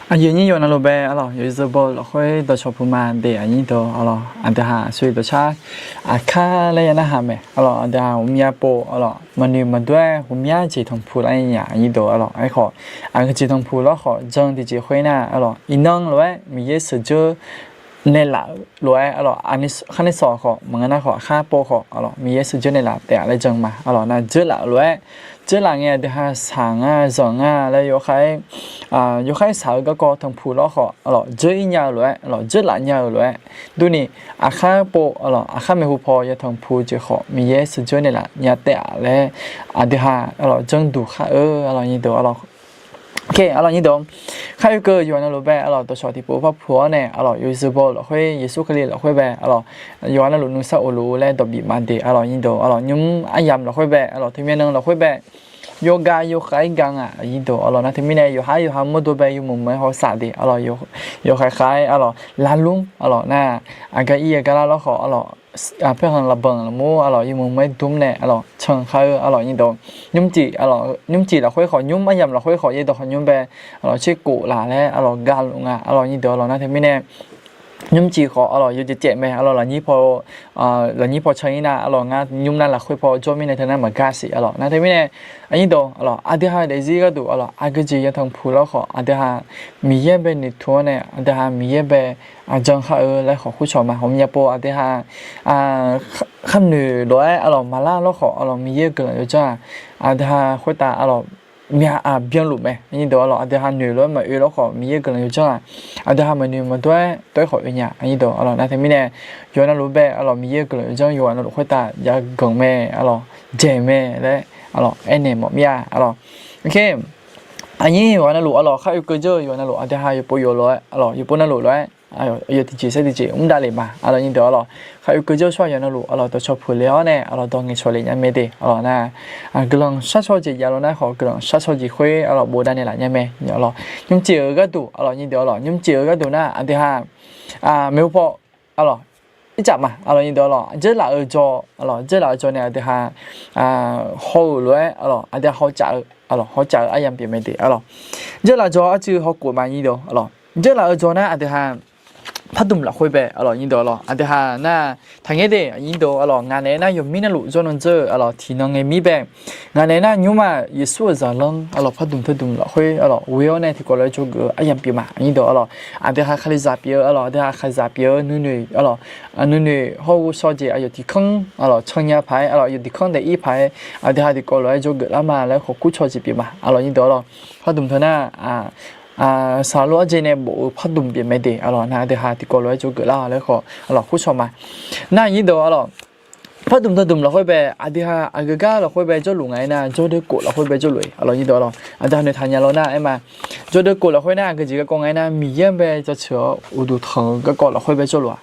有人有那路呗，有时候老会到小铺嘛的，人都的哈，所以到查看了那哈没，的哈我们也不มันด้วย我们也接通铺那样，人都ไอ้ขอ个接通铺แล้วขอจังที่จะคุยนะอีน้องเลยมีเยอะสุดเจอในหลักเลยอันนี้ขั้นที่สองขอมันก็น่าขอค่าโปขอมีเยอะสุดเจอในหลักแต่อะไรจังมาน่าเจอหลักเลยเจอหลังเนี่ยเดี๋ยวหาสั่งสองแล้ว有开少个个同铺了好，这一年来，这两年来，对呢，看不，看没户跑也同铺就好，มีเยอะสุดเลยล่ะเนี่ยแต่เลยเดี๋ยวหาจังดูค่ะนี่เดี๋ยวโอเคนี่เดี๋ยวข้าอยู่ก็อยู่ในรูปแบบตัวชอที่ปูพ่อผัวเนี่ยอยู่สิบเราค่อยยิสุขลีเราค่อยแบบอยู่ในรูปนุ่งสาวรูและดอกบีมันเดี๋ยวนี่เดี๋ยวยุ่งอายามเราค่อยแบบที่เมียนึงเราค่อยแบบโยกาโยกายกังยิ่งโตนะที่มีเนี่ยอยู่หามุดไปอยู่มุมไม่เขาสาดีอยู่คล้ายลาลุ่มน่ะก็อีกแล้วเราขอเพื่อนเราเบิ่งเรามู่อยู่มุมไม่ดุ้มเนี่ยเชิงเขายิ่งโตยุ่มจีเราค่อยขอยุ่มอายามเราค่อยขอยิ่งโตขอยุ่มไปชื่อกูล่ะแล้วกาลุงยิ่งโตนะที่มีเนี่ยยุ่มจีขออยู่จะเจ็บไหมหลังนี้พอใช้นะงานยุ่มนั่นแหละค่อยพอจมีในทางนั้นเหมือนกันสินะที่ไม่เนี่ยอันนี้ดูเดี๋ยวเดี๋ยวจีก็ดูก็จีจะทำพูดแล้วขอเดี๋ยวมีเยอะเป็นในทัวร์เนี่ยเดี๋ยวมีเยอะเป็นจังเขาแล้วขอคู่ชมมาผมอยากบอกเดี๋ยวคำหนึ่งด้วยมาล่าแล้วขอมีเยอะเกินอยู่จ้าเดี๋ยวคุยตามีเบี้ยลุไหมนี่เดี๋ยวเดี๋ยวหนึ่งแล้วมาแล้วขอมีเยอะเกินอยู่จ้าเดี๋ยวมันหนึ่งมาด้วยขออย่างนี้เดี๋ยวนะที่ไม่เนี่ยย้อนรู้แบบมีเยอะเกินอยู่จ้าย้อนรู้คุยตาอยากกงแม่เจแม่และไอ้เนี่ยหมดมีโอเคอันนี้ย้อนรู้ข้าอยู่ก็เจอย้อนรู้เดี๋ยวอยู่ปุ่ยเลยอยู่ปุ่นรู้เลยอยู่ที่จีเสดีจีได้เลยมานี่เดี๋ยวเขาอยู่ก็เจอช่วยย้อนรู้ตัวชอบพูดแล้วเนี่ยตัวเงี้ยช่วยเลยยังไม่ได้นะกำลังชัดชอบจีย้อนนะขอกำลังชัดชอบจีคุยบูได้เนี่ยแหละยังไม่ยุ่งเจี๋อก็ดูนี่เดี๋ยวยุ่งเจี๋อก็ดูนะเดี๋ยวไม่พอ一只嘛，你到了，这哪个做，这哪个做呢？的哈，好来，的好食，好食，哎呀，别没得，这哪做就好过嘛，你到，这哪个做呢？的哈。พัดดุมหลักคุยไปยินดีเดี๋ยวน่ะทางนี้เดี๋ยวยินดีงานนี้น่ะอยู่มีนั่นหลุดจนนั่นเจอที่น้องเอมี่แบงงานนี้น่ะยุ่งมายิ่งสู้จะลงพัดดุมหลักคุยวิวเนี่ยที่ก็เลยจูกไอ้ยังปีมายินดีเดี๋ยวใครจะเปียเดี๋ยวใครจะเปียนู่นเขาชอบจีอยู่ที่ข้างช่างยาไผ่อยู่ที่ข้างเดี๋ยวอีไผ่เดี๋ยวที่ก็เลยจูกแล้วมาแล้วเขากู้ชอบจีปีมายินดีพัดดุมเท่านั้นสารวัตรเจเนบุพัดดุมเปลี่ยนไม่ได้นะเดี๋ยวที่ก็เลยจูเกิดแล้วขอคู่ชมมาน่ายินดีพัดดุมเราค่อยไปเดี๋ยวก็เราค่อยไปเจ้าหลวงไงนะเจ้าเด็กกูเราค่อยไปเจ้าหลวงยินดีเดี๋ยวในทางยาเราหน้าไอ้มาเจ้าเด็กกูเราค่อยหน้าก็จีก็กงไงนะมีเยี่ยมไปจะเชื่ออุดุทังก็เราค่อยไปเจ้าหลวง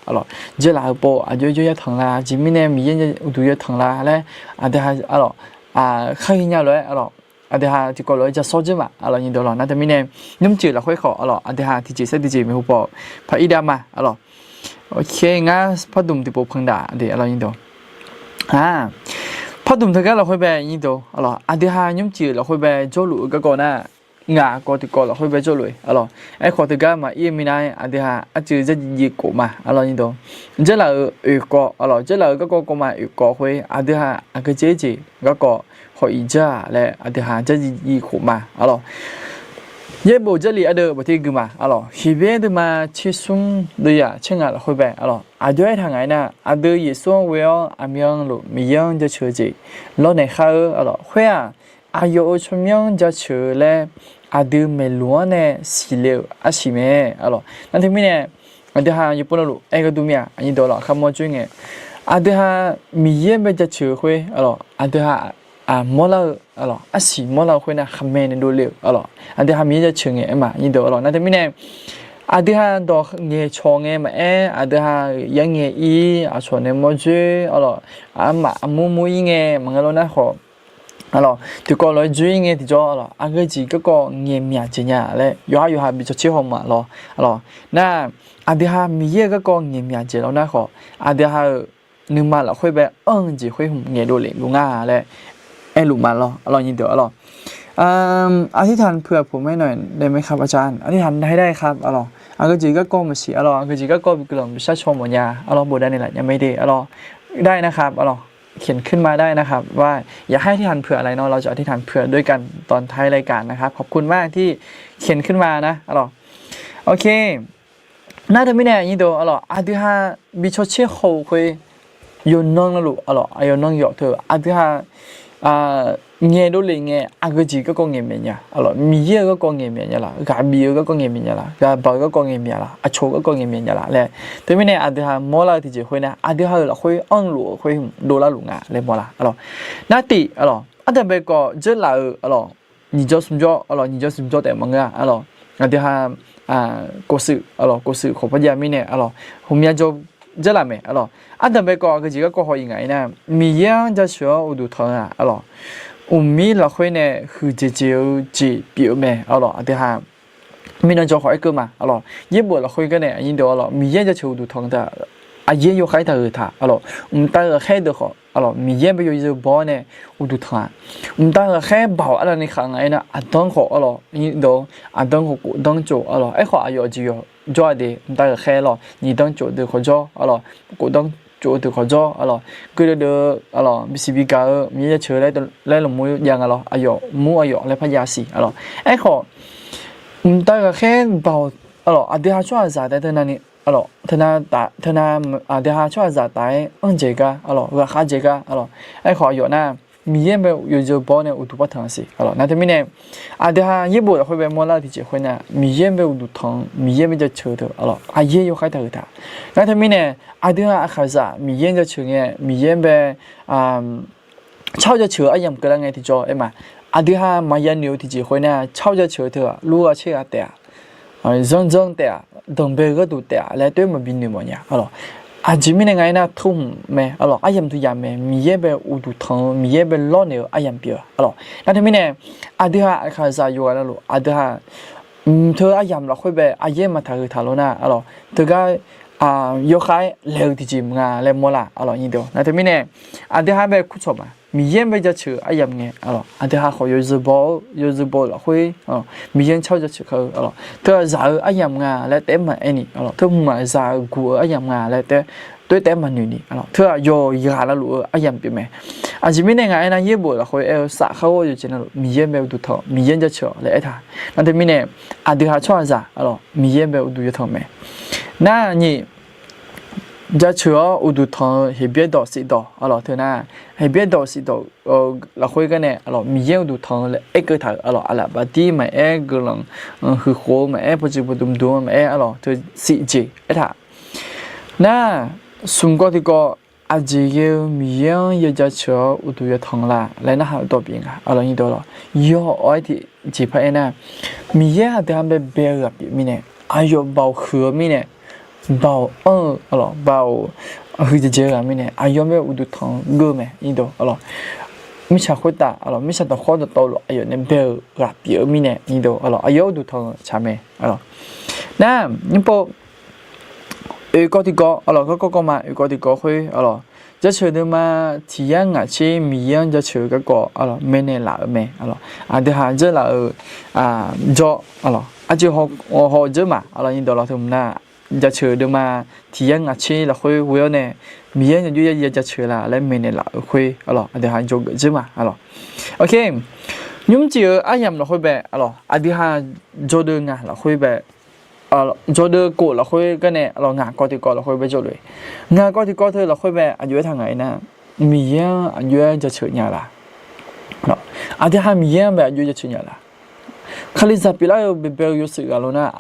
เจ้าหลาโปเยอะทังละจีมีเนี่ยมีเยี่ยมอุดุเยอะทังละแล้วเดี๋ยวข้ากินยาเลยเดี๋ยวที่ก็เลยจะสอดจิมายินดีนะแต่ไม่เนี่ยนุ่มจืดเราค่อยขอเดี๋ยวที่จีเสดีจีไม่หูปอพออีดามาโอเคงั้นพอดุมที่ปุ๊บพังด่าเดี๋ยวยินดีพอดุมเธอก็เราค่อยไปยินดีเดี๋ยวนุ่มจืดเราค่อยไปโจลุก็ก่อนนะงาก็ที่ก็เราค่อยไปโจลุไอ้ขอที่ก็มาอีมีนายเดี๋ยวจืดจะยิงกูมายินดีเจ้าเราก็เจ้าเราก็มาก็ค่อยเดี๋ยวก็เจ๊จีก็ขออีจ้าและเดี๋ยวจะยีขมาเย่บุจลีเดี๋ยวบที่กูมาชีวิตมาชิซุ่มเดียเช่นอะไรคุยไปเดี๋ยวทางไหนนะเดี๋ยวยิ่งส่วนเวลมียังหรือมียังจะเชื่อจีแล้วในข้าวคุยอายุชั่วโมงจะเชื่อและเดี๋ยวไม่รู้เนี่ยสิเลวสิเม่นั่นที่มีเนี่ยเดี๋ยวญี่ปุ่นรู้ไอ้ก็ดูมีอันนี้คำว่าจุ้งเดี๋ยวมีเยี่ยมจะเชื่อคุยเดี๋ยวมอลล์สิมอลล์คุยนะคำเมนดูเร็วเดี๋ยวมีจะเชื่อไงมายินดีนั่นที่มีเนี่ยเดี๋ยวดอกเงี้ยชงเงี้ยมาเดี๋ยวยังเงี้ยชวนเนี่ยมั่วจุ้ยมามูเงี้ยมันก็นะขอที่ก็เลยจุ้ยเงี้ยที่จ่อก็จีก็เงี้ยมีอะไรเนี่ยเลยอยู่หาบิจชิฮอมมาน่ะเดี๋ยวมีเยอะก็เงี้ยมีอะไรแล้วนะขอเดี๋ยวนึกมาแล้วค่อยไปจีค่อยเงี้ยดูเลยลุงเลยไอ้ลูกมายินดี อธิษฐานเผื่อผมให้หน่อยได้ไหมครับอาจารย์อธิษฐานได้ครับอ๋อก็จีก็โกมสิอ๋อก็จีก็โกมกลุ่มชาชมหมดยาอ๋อบูได้นี่แหละยังไม่ได้อ๋อได้นะครับอ๋อเขียนขึ้นมาได้นะครับว่าอยากให้อธิษฐานเผื่ออะไรเนาะเราจะอธิษฐานเผื่อด้วยกันตอนท้ายรายการนะครับขอบคุณมากที่เขียนขึ้นมานะอ๋อโอเคน่าจะไม่แน่ยี่ตัวอ๋ออธิษฐานบิชเช่เขาคุยยนน้องแล้วลูกอ๋อยนน้องหยอกเธออธิษฐานnghe đôi liền nghe cái gì có con nghe mình nha, alors mía có con nghe mình nha là, gà bìa có con nghe mình nha là, gà bò có con nghe mình là, chó có con nghe mình nha là, lẽ, thế mình này anh thì ha mua lại thì chỉ khơi nè, anh thì ha là khơi ăn lúa khơi đô la lúa ngà, lẽ mua là, alors, nãy tí, alors, anh thì bây giờ rất là, alors, nhìn cho xem cho, alors nhìn cho xem cho tại mọi người, alors, anh thì ha cố sự, alors cố sự của bây giờ mình này, alors, hôm nay cho rất là mẹ, alors, anh thì bây giờ cái gì có câu hỏi ngay nè, mía cho sữa u đủ thằng à, alorsมีเราคุยเนี่ยคือเจียวจีเปียวแม่เอาหรอที่หามีนั่นจะขอไอ้เกิดมาเอาหรอญี่ปุ่นเราคุยกันเนี่ยยินดีเอาหรอมีเย็นจะชูดูทองแต่อาเย็นอยู่ใครแต่ท่าเอาหรอแต่แค่เด็กเอาหรอมีเย็นไปอยู่ที่บ้านเนี่ยดูทองแต่แค่บ่าวอะไรในครั้งไอ้น่ะอันต้องขอเอาหรอยินดีอันต้องขอต้องโจเอาหรอไอ้ขออายุจีอยู่จ่อดีแต่แค่หรอยินต้องโจเด็กขอจ่อเอาหรอกูต้องchỗ từ khó cho, alo, cứ đưa, alo, bisibi cả, mình chơi lấy là mua yang alo, ayo, mua ayo, lấy phải giá xí, alo, ấy khó, ta cái khen bảo, alo, à đi học cho giá tại thế này, alo, thế nào, à đi học cho giá tại anh chị cả, alo, và khác chị cả, alo, ấy khó ayo na, mình bây giờ giờ bỏ này utu bắt thằng xí, alo, nãy thì mình này, à đi họcญี่ปุ่นเราไปmua lại thì chỉ khuyên nè, mình bây utu thằng, mình bây giờ chơi thôi, alo, à yên yêu khai thằng ta, nãy thì mình này ai đưa ra khai giả mình yên cho trường nghe mình yên về cháu cho trường anh em cái là nghe thì cho em mà ai đưa ra mà yên nhiều thì chỉ khối nè cháu cho trường thôi lúa chơi à tẻ dân dân tẻ đồng bề cái tụ tẻ lại tới mà bình thường mọi nhà alo chỉ mình ngày nào thùng mẹ alo anh em tụi mẹ mình yên về u tụ thằng mình yên về lo nhiều anh em bia alo nãy thì mình này ai đưa ra khai giả yêu là luôn ai đưa ra thưa anh em là khối về anh em mà thằng luôn na alo thưa cái yêu khai leo thì chìm ngà leo mua là alo như đó nãy thì mình này anh thì hai bé cút chó mà mình yên bây giờ chữ ai em nghe alo anh thì hai họ yêu dự bảo là khui mình yên cháu giờ chữ khơi alo thưa giờ ai em ngà lại té mà anh alo thưa mà giờ của ai em ngà lại té té mà nỉ alo thưa yo giờ là lúa ai em bị mẹ chỉ mình này ngày nay yêu bảo là khui xã khâu rồi chỉ là mình yên bây tụt thọ mình yên giờ chữ lại thà nãy thì mình này anh thì hai cho giờ alo mình yên bây tụt thọ mẹ na nhỉ giờ chữa u du thằng hệ biết đó xí đó, alo thế na hệ biết đó xí đó, là khơi cái này, alo mình yêu du thằng là ấy cái thằng, alo là bà đi mà ấy cái lần hư khổ mà ấy bây giờ bắt đầu đuổi mà ấy, alo thì xí gì, ấy thà, na xung quanh thì có anh chị yêu mình yêu giờ chữa u du thằng là lấy nó học tốt bien à, alo như đó là, yêu ai thì chỉ phải na, mình yêu thì ham bên bè gặp mình này, ayo bảo khứa mình này. bảo alo bảo hơi dễ là mình này ai yếm về udu thằng gơ mẹ như đó alo mình sẽ khôi ta alo mình sẽ tập khôi được tàu ai yếm nên bèo gặp bèo mình này như đó alo ai yếm udu thằng cha mẹ alo nè nhưng bộ có thì có alo có mà có thì có khôi alo giờ chơi được mà thì anh ngã chơi mình giờ chơi cái có alo mình này là mẹ alo thứ hai giờ là cho alo giờ họ giờ mà alo như đó là thùng na giờ chơi được mà thì anh ngã chơi là khơi quê này miếng như vậy giờ chơi là lấy mình này là khơi alo thứ hai cho chứ mà alo ok nhưng chỉ anh em là khơi bè alo thứ hai cho được ngã là khơi bè cho được cổ là khơi cái này alo ngã coi thì coi là khơi bè cho được ngã coi thì coi thôi là khơi bè dưới thằng ấy nè miếng dưới giờ chơi nhà là thứ hai miếng bè dưới giờ chơi nhà là khali zapila yo bebe yo siga lo na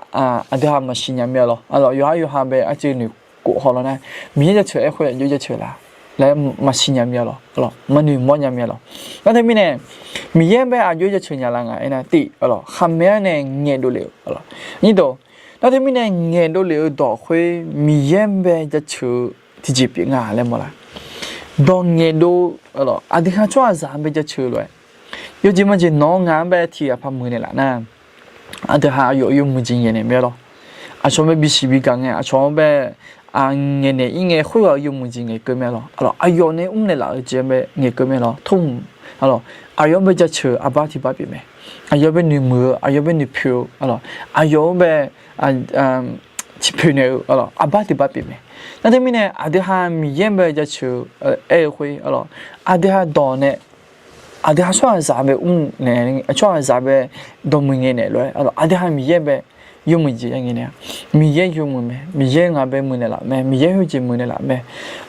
adha machine me lo alo yo ha be a chi ni ko ho lo na mi je chhe khwe yo je chhe la le machine me lo alo mani mo nya me lo na the mi ne mi ye be a yo je chhe nya la nga ina ti alo kham me ne nge do le alo ni do na the mi ne nge do le do khwe mi ye be je chhe ti ji pi nga le mo la do nge do alo adha chwa za be je chhe lo有这么些农安排提啊，怕没得了呢。这还有没经验的没了？说没比西比讲的，说没年呢应该会有没经验个没了。有呢，我们来这边也个没了，通，有没就吃阿爸提爸比没？ อายุเป็นหนึ่งมืออายุเป็นหนึ่งผิวอะไรอายุเป็นชิผิวเนี่ยอะไรอาบัติบัติไหมนั่นที่มีเนี่ยอาเดียมีเยี่ยมไปจะชื่อคุยอะไรอาเดียดอนเนี่ยอาเดียช่วยสาบเนี่ยช่วยสาบดมเงี้ยเนี่ยเลยอะไรอาเดียมีเยี่ยมไปยุ่งมือจีอย่างเงี้ยมีเยี่ยยุ่งมือไหมมีเยี่ยงาไปมือเนี่ยละไหมมีเยี่ยหุ่นจีมือเนี่ยละไหม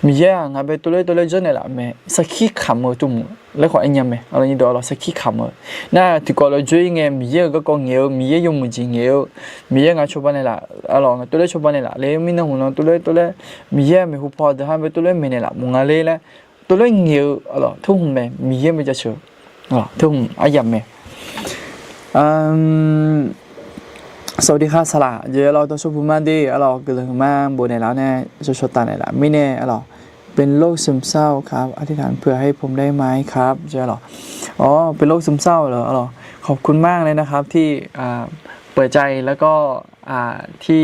มีเยี่ยงาไปตัวเล็กจนเนี่ยละไหมสักขี้ขำมือจุ่มแล้วก็อันยังไหมอะไรนี่เดี๋ยวเราสักขี้ขำมือน่าที่ก่อนเราช่วยเงี้ยมีเยี่ยก็กองเงี้ยมีเยี่ยยุ่งมือจีเงี้ยมีเยี่ยงาชอบบ้านเนี่ยละอะไรตัวเล็กชอบบ้านเนี่ยละเลยมีน้องหุ่นตัวเล็กมีเยี่ยมีหูพอเดี๋ยวให้ไปตัวเล็กมีเนี่ยละมึงอะไรละตัวเล็กเงี้ยอะไรทุ่งไหมมีเยี่ยไม่จะเชื่อทุ่งอันยังไหมสวัสดีค่ะสละเยอะเราต้องชมพูมาดีเราเกิดมาบนในแล้วเนี่ยชดตาในละไม่แน่เราเป็นโรคซึมเศร้าครับอธิษฐานเพื่อให้ผมได้ไหมครับเจอหรออ๋อเป็นโรคซึมเศร้าเหรอขอบคุณมากเลยนะครับที่เปิดใจแล้วก็ที่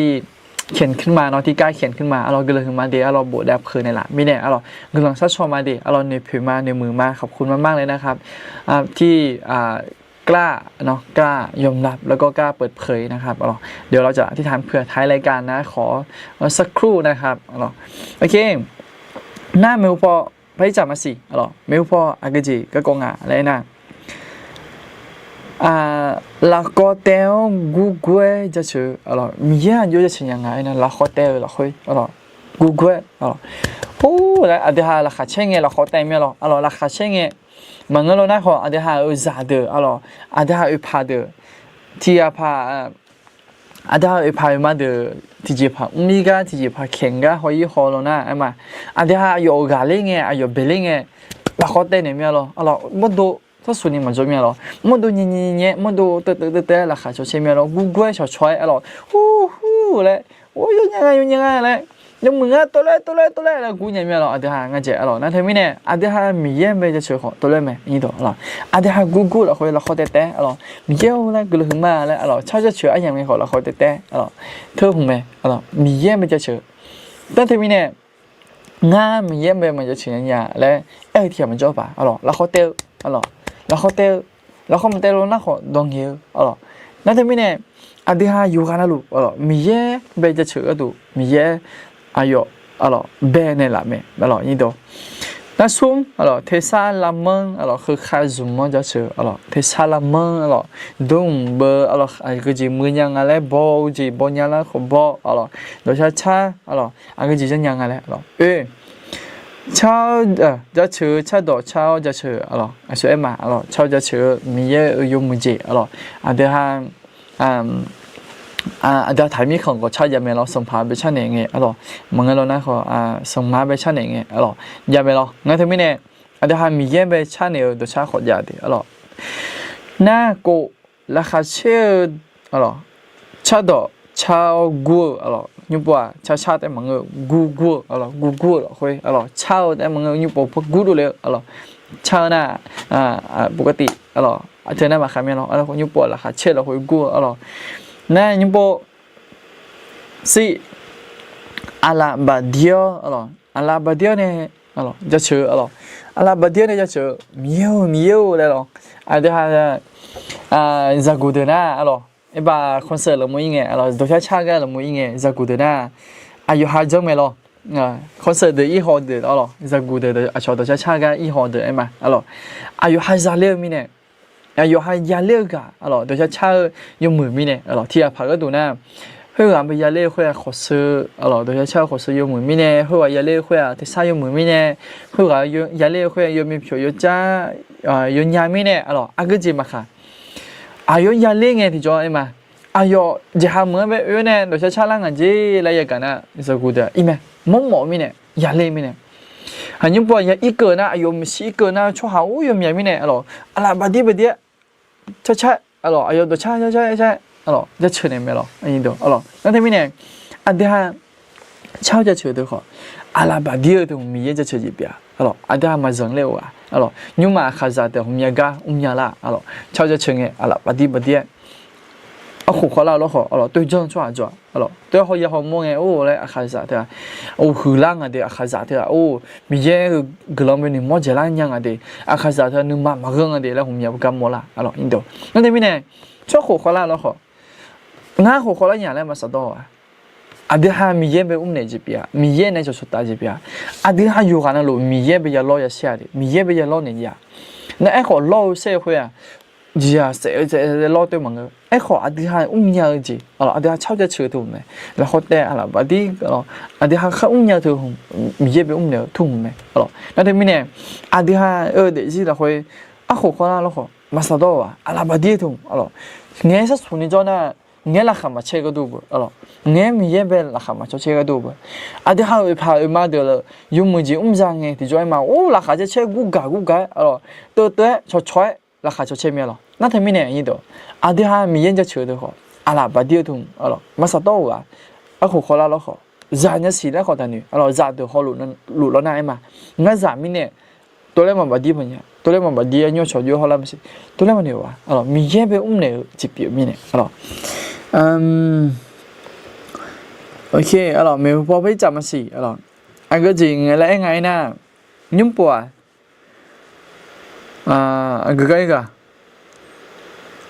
เขียนขึ้นมาเนาะที่กล้าเขียนขึ้นมาเราเกิดมาดีเราโบดแดบคืนในละไม่แน่เรากำลังซัดชอมาดีเราในผิวมาในมือมาขอบคุณมากๆเลยนะครับที่กล้าเนาะกล้ายอมรับแล้วก็กล้าเปิดเผยนะครับเดี๋ยวเราจะอธิษฐานเผื่อท้ายรายการนะขอสักครู่นะครับโอเคหน้าเมลพอไปจับมาสิเมลพออากาจีก็กงอะไรนะla hotel Google จะชื่อมีเยอะอยู่จะชื่อยังไงนะ la hotel ละคุยGoogle โอ้แล้วอันเดียวละค่ะเช่นไง la hotel ไม่ละค่ะเช่นไงมันก็เราหน้าของอันเดียวจ่าเดออันเดียวพาเดอที่พาอันเดียวพามาเดอที่จีพามีกันที่จีพาเข่งกันหอยหอลนะไอ้มาอันเดียวอยู่กาลิงอยู่เบลิงla hotel เนี่ยไม่หมดดูถ้าส่วนนี้มันจะมีหมดดูเนี่ยหมดดูเตะละค่ะจะใช่ไหมGoogle ชอบช่วยฮู้เลยโอ้ยยังไงเลยยังมึงตัวเล็กแล้วกูเนี่ยมีอันเดียวงั้นเจ๊นั่นทำไมเนี่ยอันเดียวมีเยอะไปจะช่วยของตัวเล็กไหมนี่ตัวอันเดียว Google เราคุยเราเขาเตะมีเยอะแล้วก็เลยขึ้นมาแล้วชอบจะช่วยอย่างนี้ของเราเขาเตะเธอคงไหมมีเยอะไปจะช่วยแต่ทำไมเนี่ยงานมีเยอะไปมันจะช่วยอย่างแล้วที่มันจบป่ะเราเขาเตะแล้วเขามันเตะเราหน้าเขาดองเหี้ยนั่นทำไมเนี่ยอันเดียวอยู่กันนะลูกมีเยอะไปจะช่วยดูมีเยอะอายุเบนเนี่ยละมั้ยนี่ดูนั่นซุ่มเทสลามันคือข้าซุ่มจะชื่อเทสลามันดุมเบอร์ก็จีมือยังอะไรบอยังละขบบโดยช้าก็จีจะยังอะไรเช้าจะชื่อเช้าดอกเช้าจะชื่อสวยมาเช้าจะชื่อมีเยอะยุ่งมือจีอันเดียวอันเดียวถ่ายมีของก็เช้ายังไม่ส่งผ่านไปชั้นไหนไงมึงเรานะเขาส่งมาไปชั้นไหนไงยังไม่งั้นถึงไม่เนี่ยอันเดียวมีเยอะไปชั้นไหนตัวเช้าขอดยาดิน่ากูราคาเชื่อเช้าดอกเช้ากูยูบัวเช้าแต่มึงกูคุยเช้าแต่มึงยูบัวพวกกูดูเลยเช้าน่ะปกติเจอหน้ามาคำนี้ยูบัวราคาเชื่อคุยกูนั่นยูบัวสิอาลาบาเดียวอาลาบาเดียวเนี่ยจะเชื่ออาลาบาเดียวเนี่ยจะเชื่อมีเยอะเลยอันเดียวจากกูเดินไอ้บ้าคอนเสิร์ตเราไม่ยิงตัวช้ากันเราไม่ยิงจากกูเดินอายุหาจังไหมคอนเสิร์ตเดี๋ยวอีหอเดี๋ยวจากกูเดินชอบตัวช้ากันอีหอเดี๋ยวไอ้มาอายุหาจะเลี้ยงมีเนี่ยอายุหายาเลี้ยงกันตัวช้ายมือมีเนี่ยที่อาพาก็ดูนะเฮ้ยอันเป็นยาเลี้ยงคุยขอซื้อตัวช้าขอซื้อยมือมีเนี่ยเฮ้ยยาเลี้ยงคุยที่ใช้ยมือมีเนี่ยเฮ้ยยาเลี้ยงคุยยมีผิวยจ้ายยามีเนี่ยอาก็จีมาค่ะอายุยาเลี้ยงที่จอไอ้มาอายุจะหาเหมือนแบบเนี่ยโดยช้าๆล่างกันจีอะไรอย่างกันนะจะกูเดี๋ยวอีแม่มองมีเนี่ยยาเลี้ยงมีเนี่ยหันยังบอกยาอีเกินนะอายุไม่ใช่อีเกินนะชั่วหาอู้ยมีมีเนี่ยอะไรบดีช้าอายุตัวช้าจะเชื่อเนี่ยไม่อันนี้ดูนั่นที่มีเนี่ยอันเดียวเช้าจะเชื่อตัวเขาอะไรบดีตัวมีเยอะจะเชื่อจีบยาอันเดียวมาจังเลยว่ะยูมาข้าจะเดี๋ยวมีกามีละเช้าจะเชื่อเนี่ยอะไรบดี အခုခေါ်လာလို့ခေါ်alors对症抓抓alors对好也好么个哦来阿卡啥对啊哦胡浪啊的阿卡啥对啊哦米耶格朗边你么接来样啊的阿卡啥他你嘛个啊的来红也不干么啦alors印度那对面呢这火火啦了好那火火啦样来嘛啥到啊阿弟哈米耶被那这边米耶呢就出大这边阿弟哈有可能路米耶被要捞一下的米耶被要捞你呀那哎好捞社会啊呀这捞对嘛个哎好阿弟哈样子alors阿弟哈抄着车头没然后带alors阿弟alors阿弟哈看样头米耶被了头没alors那对面呢阿弟哈的是了会啊火火啦了好嘛啥到啊阿拉巴弟头alors你是从你做那你拉哈嘛切个肚不alors你米耶被拉哈嘛就切个肚不阿弟哈会怕嘛的了有么子上哎你做嘛哦拉哈就切骨嘎alors对就踹拉哈就切面了那他们呢？印度，阿弟哈米烟就吃得好，阿拉巴蒂通，阿拉马萨多啊，阿苦喝啦了好，热呢是了好的呢，阿拉热的好路了那嘛，我热米呢，多来嘛巴蒂朋友，多来嘛巴蒂妞炒就好了不是，多来嘛牛啊，阿拉米烟被呢这边米呢，阿拉，OK， 阿拉没有宝贝怎么是，阿拉，阿个真来爱呢，宁波啊，阿个。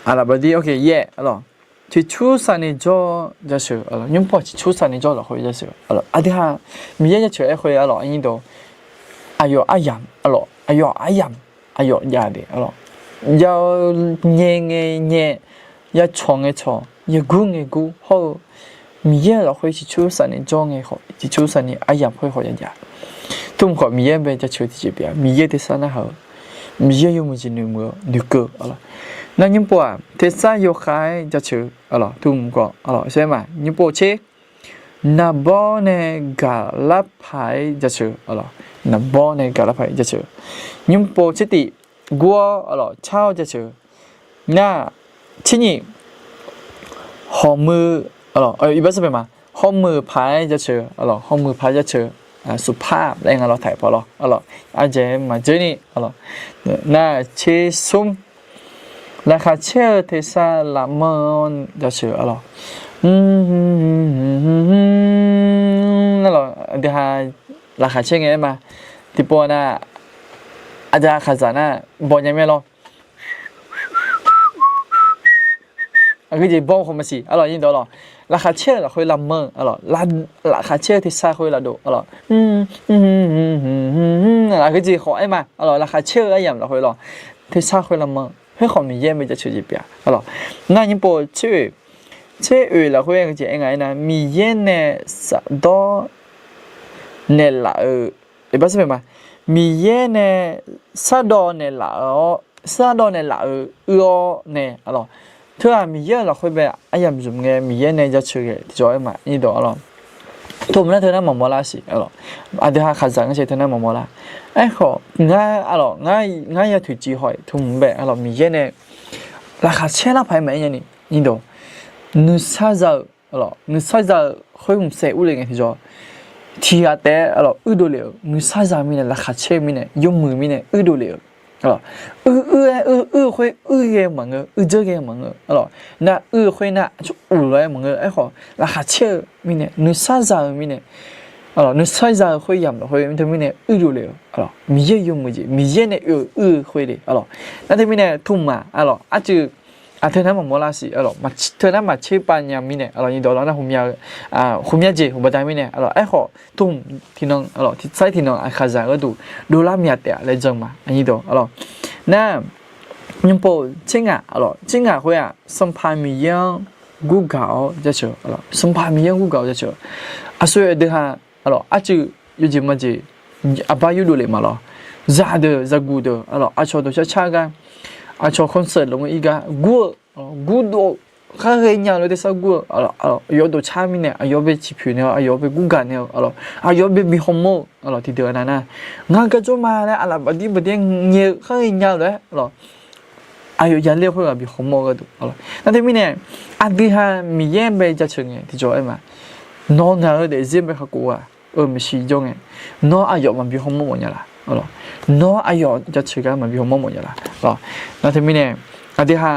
알아 버디 오케이 예 알아 지 추산이 저 자수 알아 님포 지 추산이 저라 호이 자수 알아 아디하 미예je 쳐 호이 알아 인도 아요 아얌 알아 아요 아얌 아요 야데 알아 야 녜녜 녜야 총에 쳐 예궁에 구호 미예라 호이 지 추산이 정에 호 지 추산이 아얌 호이 호야 tumko miyeจะชื่อที่จะmiyeที่sana ha miye yo muji numo nuko ala na nyimpo te sa yo khaiจะชื่อala tumko ala ใช่มั้ย nyimpo che na bo ne ga la phai จะชื่อ ala na bo ne ga la phai จะชื่อ nyimpo che ti guo ala chao จะชื่อ na chini ho mu ala อีกแบบเป็นมา ho mu phai จะชื่อ ala ho mu phai จะชื่อสุภาพแรงเราถ่ายพอหรออ๋ออาจจะมาเจอนี่อ๋อน่าเชซุมราคาเชื่อเทศาละมอนจะเชื่ออ๋อนั่นหรอเดี๋ยวราคาเชื่อไงมาที่ปอน่ะอาจจะขาดน่ะบอกยังไม่หรอก็จะบอกเขามาสิอ๋อยินดีหรอราคาเชื่อเราคุยลำเมออ๋อราคาเชื่อที่ซาคุยละดูอ๋ออะไรก็จะขอไอ้มาอ๋อราคาเชื่อไอ้ยำเราคุยหรอที่ซาคุยลำเมอให้ของมีเยี่ยมไปจะชื่อจีบอ๋อนั่นยิ่งปวดชื่อเราคุยกันจะยังไงนะมีเยี่ยมเนี่ยสัตว์เนี่ยละไอ้บ้าใช่ไหมมีเยี่ยมเนี่ยสัตว์เนี่ยละสัตว์เนี่ยละเนี่ยอ๋อเธอมีเยอะเราคุยไปไอ้ยำจุ่มเงี้ยมีเยอะในจะชื่อเงี้ยจอยมานี่ตัวอ๋อทุ่มนั้นเธอนั้นมอมลาสิอ๋ออาเดี๋ยวหาขัดสังเกตเธอนั้นมอมลาไอ้ของ่ายอ๋อง่ายอย่าถือจีหอยทุ่มแบบอ๋อมีเยอะเนี่ยราคาเช่นละไปไหมยังนี่ตัวนึกซาจะอ๋อนึกซาจะคุยมุมเสียอุเลยไงที่จอที่อาเต้อ๋อดูเลยนึกซาจะมีเนี่ยราคาเช่มีเนี่ยยกมือมีเนี่ยดูเลยอ๋อ会也忙这个忙哦那会那就来忙哎好那下切咪呢你啥子咪呢哦你啥子会养的会他咪呢就了哦咪也有么子咪也呢有会的哦那他咪呢痛嘛哦啊就เธอนั้นมาโมลาสิมาเธอนั้นมาชื่อปัญญามิเนี่ยยินดีแล้วนะผมอยากผมอยากเจผมบอกได้มิเนี่ยไอ้ขอทุ่มที่น้องที่ใช้ที่น้องข้าจะก็ดูลามีอะไรเลยจังมายินดีน่ายังพอจริงจริงคุยสัมภาระมีอย่างกูเก่าจะเชื่อสัมภาระมีอย่างกูเก่าจะเชื่อส่วนเดี๋ยวอาจจะอยู่ที่มันจะบายอยู่ดูเลยมาจะกูเดอาจจะตัวช้ากันอาชอบคอนเสิร์ตลงอีกกูดูข้าเรียนอย่างเราได้สักกูยอดตัวชามิเนี่ยยอดไปจีบเนี่ยยอดไปกูกันเนี่ยยอดไปมีฮอร์โมนที่เดือนนั้นนะงานก็จะมาแล้วบัดนี้เงี้ยข้าเรียนอย่างเลยยอดยันเรียกว่ามีฮอร์โมนก็ดูนั่นที่มีเนี่ยอันที่ห้ามีเยี่ยมไปจะเชิงไงที่จอยมานอนหาเดี๋ยวเยี่ยมไปข้ากูไม่ชี้จงไงนอนยอดมันมีฮอร์โมนอย่างละน้ออายอจะชื่อกันมันมีหัวหมอหมดอย่างละนั่นที่มีเนี่ยอันที่ห้า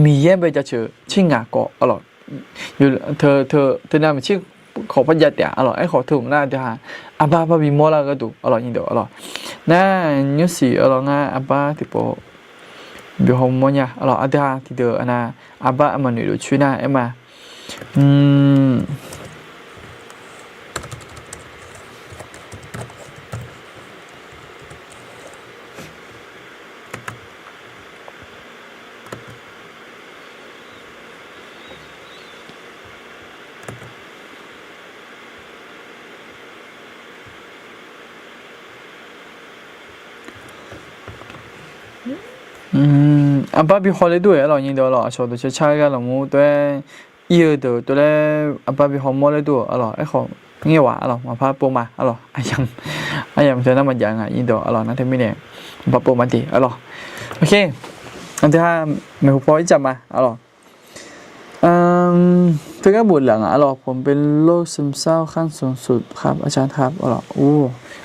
มีเย่ไปจะเจอชิงงาก็อร่อยอยู่เธอน่ามันชื่อขอพัญญาเดียอร่อยไอ้ขอถูกน่าจะหาอาบ้าบ้าบีโมลาก็ดูอร่อยยิ่งเดียวอร่อยน่าเนี่ยสิอร่อยง่ายอาบ้าที่ปอบิฮอมโมเนี่ยอร่อยอาเดียที่เดียวอันน่ะอาบ้ามันอยู่ช่วยน่าเอ็มมาอืมอาบ้าบิฮอลเลยด้วยอร่อยยิ่งเดียวอร่อยชอบตัวใช้กันหรอมูตัวเยอะเดียวตัวเล่อาบ้าบิฮอลโมเลยด้วยอร่อยไอ้ของเงี้ยวะอร่อยมาพาปูมาอร่อยไอ้ยำเธอน้ำมันยางอ่ะยิ่งเดียวอร่อยนะเธอไม่เนี่ยพาปูมาดีอร่อยโอเคอันที่ห้าไม่พอที่จะมาอร่อยถึงกับบุญหลังอ่ะอร่อยผมเป็นโรคซึมเศร้าขั้นสูงสุดครับอาจารย์ครับอร่อยอู้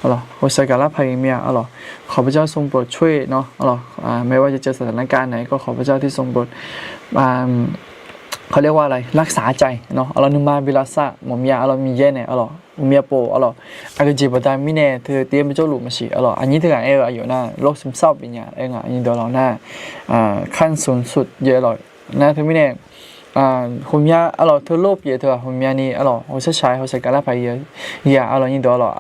อร่อยโฮสการะพายเมียอร่อยขอพระเจ้าทรงโปรดช่วยเนาะอร่อยไม่ว่าจะเจอสถานการณ์ไหนก็ขอพระเจ้าที่ทรงโปรดเขาเรียกว่าอะไรรักษาใจเนาะอร่อยนุมาบิลาซะหมอมียอร่อยมีเย่เนี่ยอร่อยเมียโปอร่อยอากาจิบดามิเน่เธอเตรียมไปเจ้าหลุมมาสิอร่อยอันนี้ถึงเอออยู่หน้าโรคซึมเศร้าเป็นอย่างอันนี้เดี๋ยวเราหน้าขั้นสูงสุดเยอะอร่อยนะเธอไม่แน่ผมอยากอร่อยเธอโลภเยอะเธอผมอยากนี่อร่อยเขาใช้เขาใช้การละไปเยอะอย่าอร่อยนี่เดี๋ยวอร่อย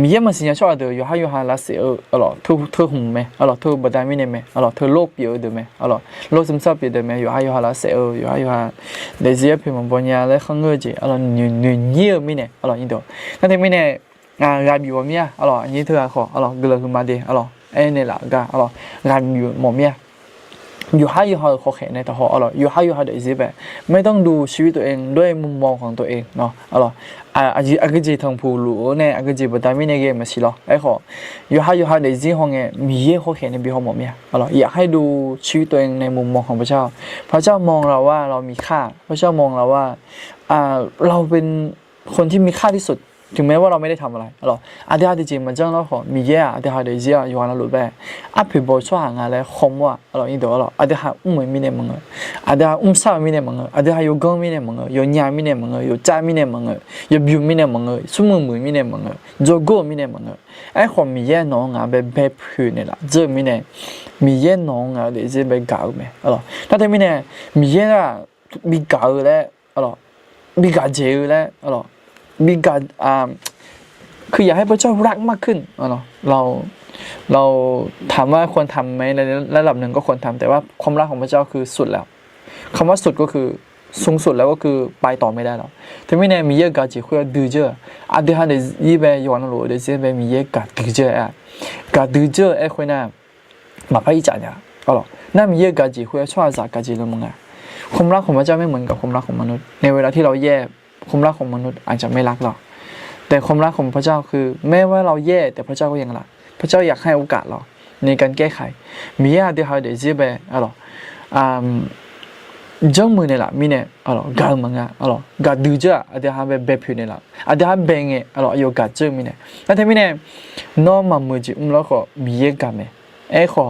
มีเยอะมันสิ่งที่ชอบเดี๋ยวอยู่หาละเสียอร่อยเธอหุ่มไหมอร่อยเธอบดามิเน่ไหมอร่อยเธอโลภเยอะเดี๋ยวไหมอร่อยโลภซึมเศร้าเยอะเดี๋ยวไหมอยู่หาละเสียอยู่หาเดี๋ยวเสียเพื่อนปัญญาและข้างเงยจีอร่อยหนึ่งเยี่ยมมิเน่อร่อยนี่เดี๋ยวนั่นเองมิเน่งานอยู่ว่ามีอร่อยอันนี้เธอขออร่อยเกลือขึ้นมาดีอร่อยไอ้เนี่ยละก็อร่อยงานอยู่หมอมีอยู่หาขอแข่ในแต่หออร่อยอยู่หาเดี๋ยวสิแบบไม่ต้องดูชีวิตตัวเองด้วยมุมมองของตัวเองเนาะอร่อยอากจีทางผู้รู้เนี่ยอากจีบดามิเนเกมาสิหรอไอ้ขออยู่หาเดี๋ยวสิห้องเนี่ยมีเยอะขอแข่ในบิฮอมเนี่ยอร่อยอยากให้ดูชีวิตตัวเองในมุมมองของพระเจ้าพระเจ้ามองเราว่าเรามีค่าพระเจ้ามองเราว่าเราเป็นคนที่มีค่าที่สุดถึงแม้ว่าเราไม่ได้ทำอะไรหรออาเดียจริงมันจังแล้วขอมีเยอะอาเดียเดี๋ยวจะอยู่วันละหลุดไปอาผิดบทช่วยหางานเลยคมว่าหรออินโดหรออาเดียเหมือนมีเนี่ยมึงอาเดียสาวมีเนี่ยมึงอาเดียอยู่กองมีเนี่ยมึงอยู่ญามีเนี่ยมึงอยู่จ้ามีเนี่ยมึงอยู่บิวมีเนี่ยมึงสมุนมือมีเนี่ยมึงโจโก้มีเนี่ยมึงไอ้ขอมีเยอะน้องแบบพื้นเนี่ยละเจอมีเนี่ยมีเยอะน้องเดี๋ยวจะไปก่าวไหมหรอถ้าแต่มีเนี่ยมีเยอะมีก่าวแล้วหรอมีก่าวเจอแล้วหรอมีการคืออยากให้พระเจ้ารักมากขึ้นเนาะเราถามว่าควรทำไหมในระดับหนึ่งก็ควรทำแต่ว่าความรักของพระเจ้าคือสุดแล้วคำว่าสุดก็คือสูงสุดแล้วก็คือไปต่อไม่ได้แล้วถึงไม่แน่มีเยอะกาจิคุยดูเจออาเดียนเดยี่เบยวันโลเดเซเบมีเยอะกาดูเจอกาดูเจอไอ้คนน่ะมาไปจ่ายเนี่ยก็หรอน่ามีเยอะกาจิคุยชอบจากกาจิรู้มั้งไงความรักของพระเจ้าไม่เหมือนกับความรักของมนุษย์ในเวลาที่เราแย่ความรักของมนุษย์อาจจะไม่รักเราแต่ความรักของพระเจ้าคือแม้ว่าเราแย่แต่พระเจ้าก็ยังรักพระเจ้าอยากให้โอกาสเราในการแก้ไขมีอะไรเดี๋ยวเดี๋ยวจะไปอะไรจังมือเนี่ยละมีเนี่ยอะไรกามังอ่ะอะไรกาดูเจ้าเดี๋ยวแบบผิวเนี่ยละเดี๋ยวเบ่งเงี้ยอะไรอยู่กาเจอมีเนี่ยแล้วที่มีเนี่ยน้องมามือจีแล้วก็มีเยอะกันไหมขอ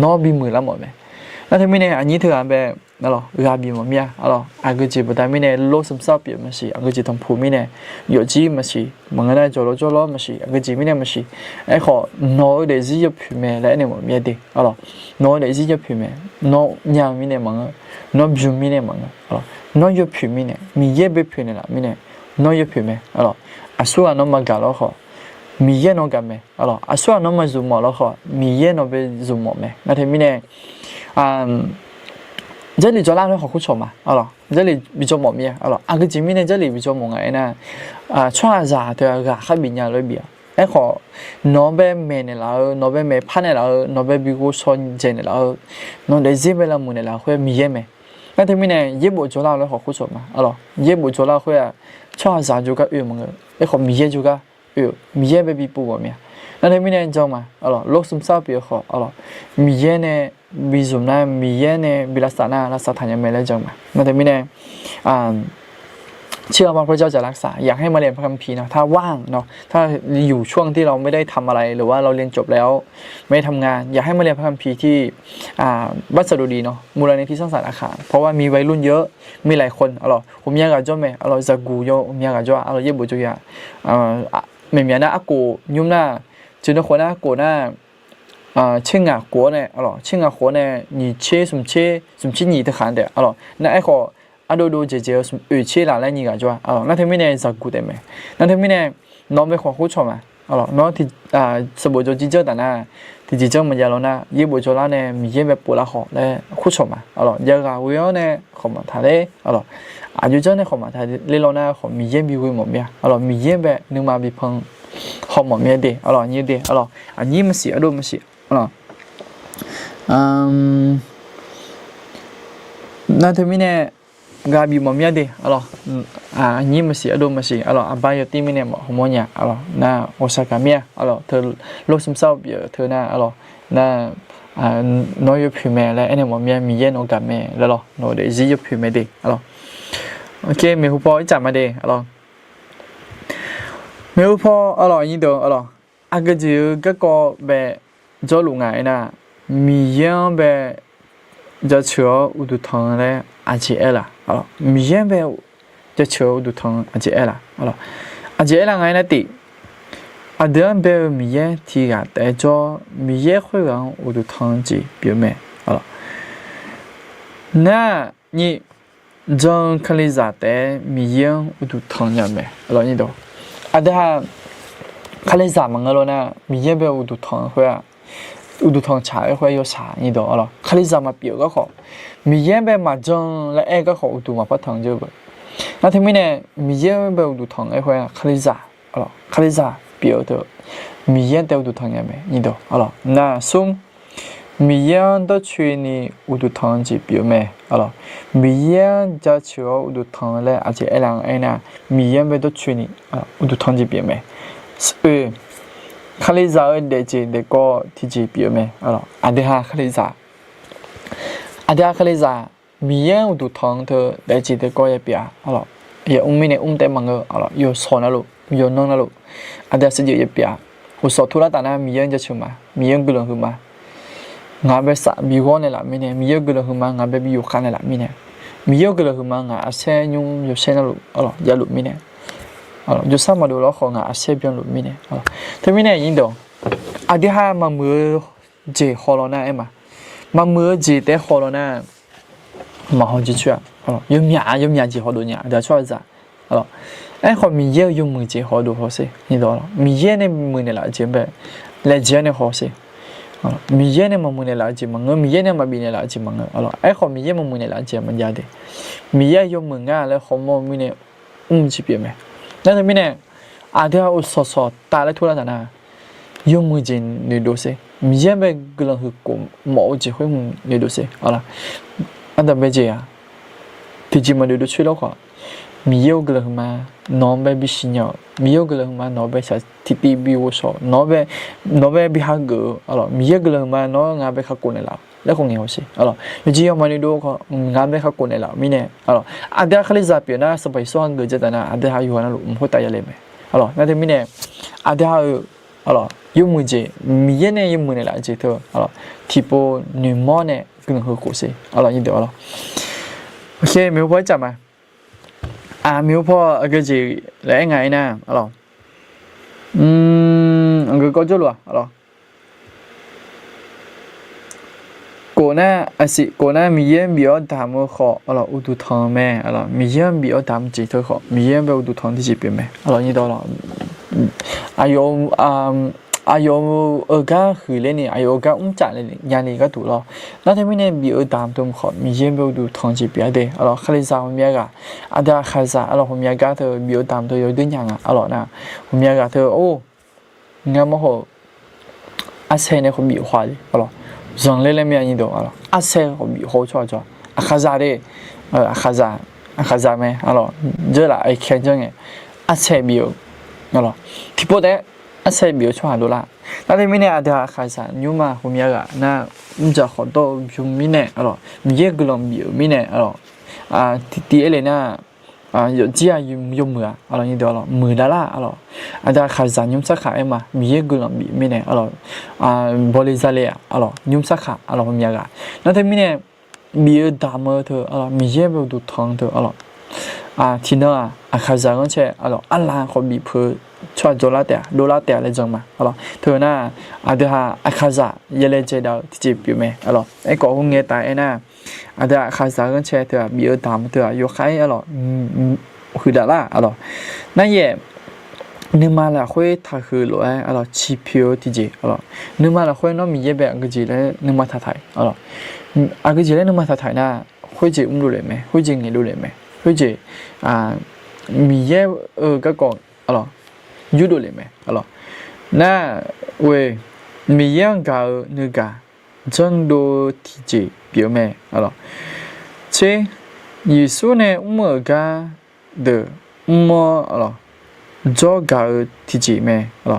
น้องบีมือละหมดไหมแล้วที่มีเนี่ยอันนี้เธอแบบalors gabi mo mia alors agaji bada mine lo samsa pi mashi agaji tom phu mine yoji mashi mangana jolo mashi agaji mine mashi ai kho no de ji yap phu me la ne mo mia de alors no de ji yap phu me no nya mine mang no bju mine mang alors no yap phu mine mi ye be phu ne la mine no yap phu me alors asu no ma ga lo kho mi ye no ga me alors asu no ma zu mo lo kho mi ye no be zu mo me na the mine这里做拉面好苦炒嘛，这里比较冇面，个前面呢这里比较冇爱呢，穿啥的个还比人类比，好，那边买的啦，那边买盘的啦，那边比我穿件的啦，那在这边啦买的啦会米嘢咩？那他们呢也不做拉面好苦炒嘛，也不做拉会啊，穿啥就个有么个，好米嘢就个有，米嘢比不我面。那他们呢，你知道吗？罗什么啥比好？米耶呢，比什么呢？米耶呢，比拉萨那拉萨坦也没来讲嘛。那他们呢， เชื่อว่าพระเจ้าจะรักษาอยากให้มาเรียนพระคัมภีร์นะถ้าว่างเนาะถ้าอยู่ช่วงที่เราไม่ได้ทำอะไรหรือว่าเราเรียนจบแล้วไม่ทำงานอยากให้มาเรียนพระคัมภีร์ที่วัดสดุดีเนาะมูลนิธิสร้างสรรค์อาคารเพราะว่ามีวัยรุ่นเยอะมีหลายคนผมอยากจะไหมจะกูโยผมอยากจะเย็บบุจุยะไม่มีนะอากูยุ่มหน้าจุดคนหน้ากูหน้า青啊国呢，青啊国呢，你切什么你的喊的，那爱好都姐姐什么语气哪来你感觉那他们呢是古的没？那他们呢，น้องไปขอคู่ชมน้องที่สมุทรจีเจ้าแต่น่ะที่จีเจ้ามันยาวแล้วนะยี่บุจุลาเนี่ยมีเยี่ยแบบปุระขอและคู่ชมยากาวิโอเนี่ยขอมาถ่ายเลยอายุเจ้าเนี่ยขอมาถ่ายเรื่องนั้นขอมีเยี่ยมวิวหมดเนี่ยมีเยี่ยมแบบนึกมาบิพังขอหมดเนี่ยเดีนี่เดีอันนี้มันเสียดูมันเสีย那他们呢，嘎比毛面的，你们写都没写，阿爸有对面呢嘛，好么呀，那我啥干面，他录什么烧饼，他那น้อยอยู่ผิวแม่และไอ้เนี่ยมันมีเย็นออกกับแม่แล้วน้อยเดี๋ยวอยู่ผิวแม่ดีโอเคมีผู้พ่อจับมาดีมีผู้พ่อยี่เดียวอาก็จะก็แบบจะรู้ไงนะมีเย็นแบบจะเชื่ออุดทางเลยอาจจะเอล่ะมีเย็นแบบจะเชื่ออุดทางอาจจะเอล่ะอาจจะเอล่ะไงนะติเดือนแบบมีเย็นที่กันแต่จะมีเย็นคุยกันอุดทางจีเปลี่ยนไหมน่ะนี่จังคลิจ่าแต่มีเย็นอุดทางยังไหมนี่ดูเดี๋ยวคลิจ่ามันก็นะมีเย็นแบบอุดทางคุยอุดทางฉายคุย有啥นี่ดูคลิจ่ามาเปลี่ยนก็ขอมีเย็นแบบมาจังและเอก็ขออุดมาพัฒนาเจ้าแบบนั่นที่มีเนี่ยมีเย็นแบบอุดทางไอ้คุยคลิจ่าคลิจ่าเปลี่ยนตัวมีเย็นแต่อุดทางยังไหมนี่ดูน่ะซุ่มมีเย็นตัวช่วยนี่อุดทางจีเปลี่ยนไหมมีเย็นจะช่วยอุดทางเลยอาจจะไอ้หลังไอ้น่ะมีเย็นไปตัวช่วยนี่อุดทางจีเปลี่ยนไหมคลิจ่าเด็กจีเด็กก็ที่จีเปลี่ยนไหมเดี๋ยวคลิจ่าคลิจ่ามีเย็นอุดทางเธอเด็กจีเด็กก็ยังเปลี่ยนอย่าไม่เนี่ยแต่มังก็อยู่สอนนะลูกอยู่น้องนะลูกเดี๋ยวสิ่งที่ยังเปลี่ยนอุตส่าห์ทุเรศแต่น่ะมีเย็นจะช่วยมามีเย็นกุลขึ้นมางานแบบสับวิวเนี่ยละมีเนี่ยมีเยอะกุลขึ้นมางานแบบวิวขันเนี่ยละมีเนี่ยมีเยอะกุลขึ้นมางานอาเซียนยุ่งอยู่เช่นนั้นลูกอย่าลูกมีเนี่ยอยู่ซ้ำมาดูแล้วของงานอาเซียนเปลี่ยนลูกมีเนี่ยถ้ามีเนี่ยยิ่งโดเดี๋ยวมามือเจฮอลล์น่ะมามือเจแต่ฮอลล์น่ะมาหอจีช่วยยุ่งยากเจฮอลล์เนี่ยเดี๋ยวช่วยจ้ะคนมีเยอะยุ่งมือเจฮอลล์ดูเขาสินี่ดูมีเยอะในมือเนี่ยละเจแบบและเจเนี่ยเขาสิมีเย็นเนี่ยมันมึงเนี่ยละจีมังมีเย็นเนี่ยมาบินเนี่ยละจีมังไอ้คนมีเย็นมันมึงเนี่ยละจีมันยาดีมีเย็นยมมึงอ่ะแล้วเขามันมีเนี่ยจีเปียไหมนั่นทำไมเนี่ยเดี๋ยวอุศตาเลยทุเรศนะยมมึงจีเนี่ยดูสิมีเย็นไปกำลังคือกูหมอจีให้มึงเนี่ยดูสิอันดับเบจีที่จีมันดูช่วยแล้วก็มีเยอะกำลังมาน้องแบบบิชิญญามีเยอะกำลังมาน้องแบบที่ตีบิวชอน้องแบบบิฮาเกอมีเยอะกำลังมาน้องงานแบบขับกุนแล้วแล้วคงยังสิอยู่ที่ยามนี้ดูก็งานแบบขับกุนแล้วมีเนี่ยเดี๋ยวเขาเลยจะเปลี่ยนนะสบายส่วนเกิดจากนั้นเดี๋ยวอยู่นั่นลูกไม่ได้ยังเลยไหมนั่นที่มีเนี่ยเดี๋ยวยุ่งมือจีมีเยอะเนี่ยยุ่งมือเนี่ยละจีเธอที่พอหนึ่งม้อเนี่ยกำลังคือกูสิยิ่งเดี๋ยวโอเคมีผู้จับมามีพ่อก็จีแล้วไงนะก็ก็จะรู้ก่อนหน้าก่อนหน้ามีเยี่ยมบิวดามขออุดทางแม่มีเยี่ยมบิวดามจีเธอขอมีเยี่ยมแบบอุดทางที่จีเป็นไหมนี่ตัวอายุก็คือเล่นนี่อายุก็จัดเลยยันนี่ก็ถูกแล้วแล้วที่ไม่เนี่ยบิวดามตัวขอมีเยี่ยมแบบอุดทางจีเป็นได้คลิซ่าผมอยากเดี๋ยวคลิซ่าผมอยากเธอบิวดามเธออยู่ด้วยยังนะผมอยากเธอโอ้งั้นมั้งเหรออาเซียนเนี่ยเขาบิว花的人类里面你懂阿塞和米好吃着卡扎的卡扎咩这啦爱看这个阿塞米ที่พอได้อาศัยบิวช่วยดูละแต่ที่มีเนี่ยเดี๋ยวข้าศึกยูมาผมอยากนะมันจะขอตัวยุ่งมีเนี่ยมีเยอะกลุ่มบิวมีเนี่ยที่เอเลน่ะ有几啊有มืออะไรนี่เดียวมือละละอะไรอันเดียขาสั่นยุ่มสักขาเอ็มมามีเยอะกุลมีไม่เนี่ยอะไรบริษัทเลยอะไรยุ่มสักขาอะไรผมอยากนั่นแต่ไม่เนี่ยมีดามเธออะไรมีเยอะแบบดูทางเธออะไรที่นั่นขาสั่นก็ใช่อะไรอะไรเขามีเพื่อช่วย$1อะไรจังมาอะไรเธอน่ะอันเดียขาสั่นยังเล่นเจดาวที่จีบอยู่ไหมอะไรไอ้ก็คงเงี้ยตายน่ะอันเดียขาสั่นก็ใช่เธอมีดามเธออยู่ใครอะไรคือดาราอะไรนั่นเองนึกมาแล้วค่อยทักคือเลยอะไรชีพิวที่จีอะไรนึกมาแล้วค่อยน้องมีเยอะแบบก็จีเลยนึกมาทักไทยอะไรก็จีเลยนึกมาทักไทยน่ะค่อยจีรู้เลยไหมค่อยจีเงี้ยรู้เลยไหมค่อยจีมีเยอะก็ก่อนอะไรยูรู้เลยไหมอะไรน่ะเว้ยมีเยอะก็นึกอะจังดูที่จีเปียวไหมอะไรเช่ยิสุเนี่ยเมื่อก็เดมื่ออะไรจอก็ที่จีไหมอะไร